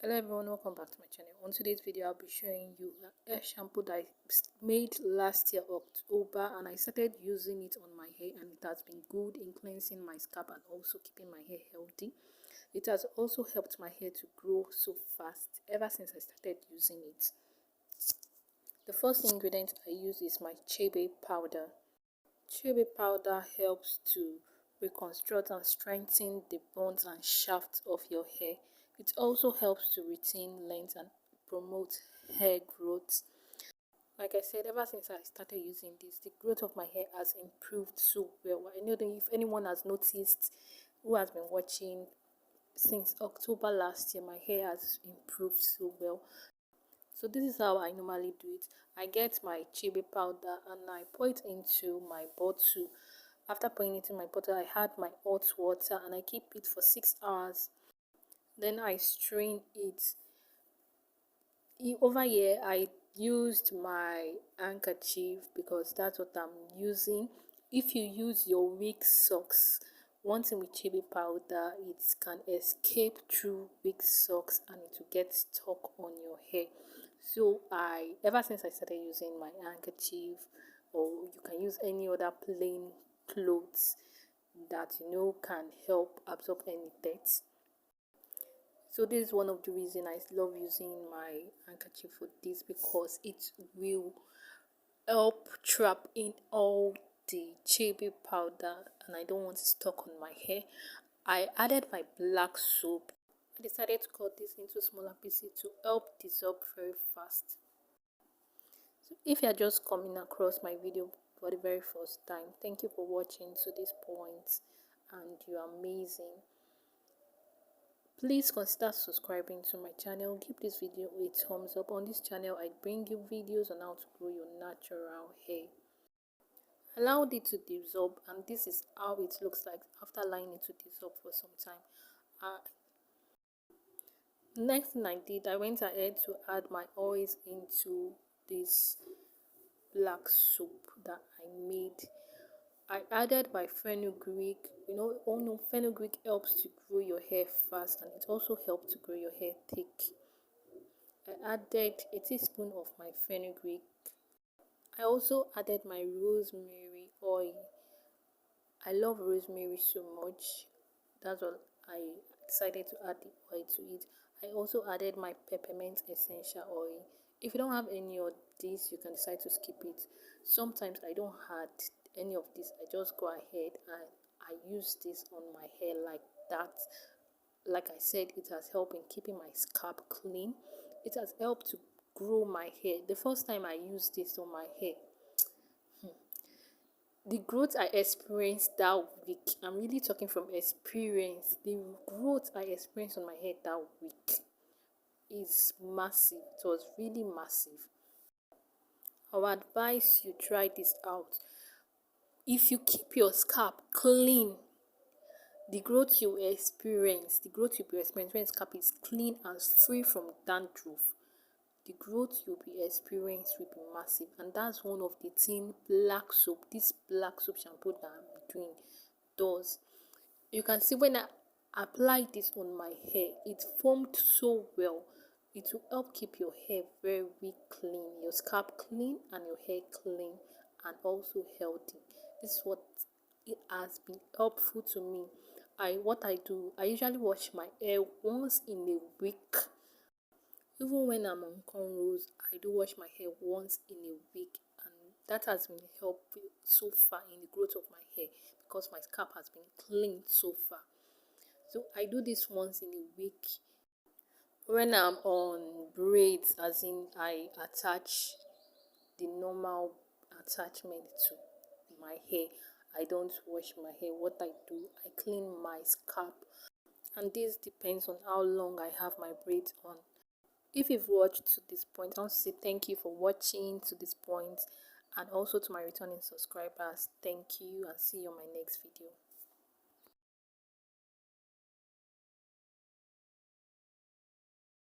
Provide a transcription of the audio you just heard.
Hello everyone, welcome back to my channel. On today's video I'll be showing you a hair shampoo that I made last year October, and I started using it on my hair and it has been good in cleansing my scalp and also keeping my hair healthy. It has also helped my hair to grow so fast ever since I started using it. The first ingredient I use is my Chebe powder. Chebe powder helps to reconstruct and strengthen the bones and shafts of your hair. It also helps to retain length and promote hair growth. Like I said, ever since I started using this, the growth of my hair has improved so well. I know that if anyone has noticed, who has been watching since October last year, my hair has improved so well. So this is how I normally do it. I get my Chebe powder and I pour it into my bottle. After pouring it in my bottle, I add my hot water and I keep it for 6 hours. Then I strain it. Over here I used my handkerchief because that's what I'm using. If you use your weak socks, one thing with Chebe powder, it can escape through weak socks and it will get stuck on your hair. So ever since I started using my handkerchief, or you can use any other plain clothes that can help absorb any dirt. So this is one of the reasons I love using my handkerchief for this, because it will help trap in all the Chebe powder and I don't want it stuck on my hair. I added my black soap. I decided to cut this into smaller pieces to help dissolve very fast. So if you are just coming across my video for the very first time, thank you for watching to this point and you are amazing. Please consider subscribing to my channel. Give this video a thumbs up. On this channel I bring you videos on how to grow your natural hair. Allow it to dissolve, and this is how it looks like after allowing it to dissolve for some time. Next thing I did, I went ahead to add my oils into this black soap that I made. I added my fenugreek. Fenugreek helps to grow your hair fast and it also helps to grow your hair thick. I added a teaspoon of my fenugreek. I also added my rosemary oil. I love rosemary so much. That's what I decided to add the oil to it. I also added my peppermint essential oil. If you don't have any of these, you can decide to skip it. Sometimes I don't add any of this. I just go ahead and I use this on my hair like that. Like I said, it has helped in keeping my scalp clean. It has helped to grow my hair. The first time I used this on my hair, the growth I experienced that week, I'm really talking from experience, the growth I experienced on my hair that week is massive. It was really massive. I would advise you try this out. If you keep your scalp clean, the growth you experience, the growth you'll be experiencing when your scalp is clean and free from dandruff, the growth you'll be experiencing will be massive. And that's one of the things black soap, this black soap shampoo that I'm doing, does. You can see when I apply this on my hair, it formed so well. It will help keep your hair very clean, your scalp clean and your hair clean and also healthy. This is what it has been helpful to me. What I do, I usually wash my hair once in a week. Even when I'm on cornrows, I do wash my hair once in a week, and that has been helpful so far in the growth of my hair because my scalp has been clean so far. So I do this once in a week. When I'm on braids, as in I attach the normal attachment to my hair, I don't wash my hair. What I do, I clean my scalp, and this depends on how long I have my braids on. If you've watched to this point, I want to say thank you for watching to this point, and also to my returning subscribers, thank you and see you on my next video.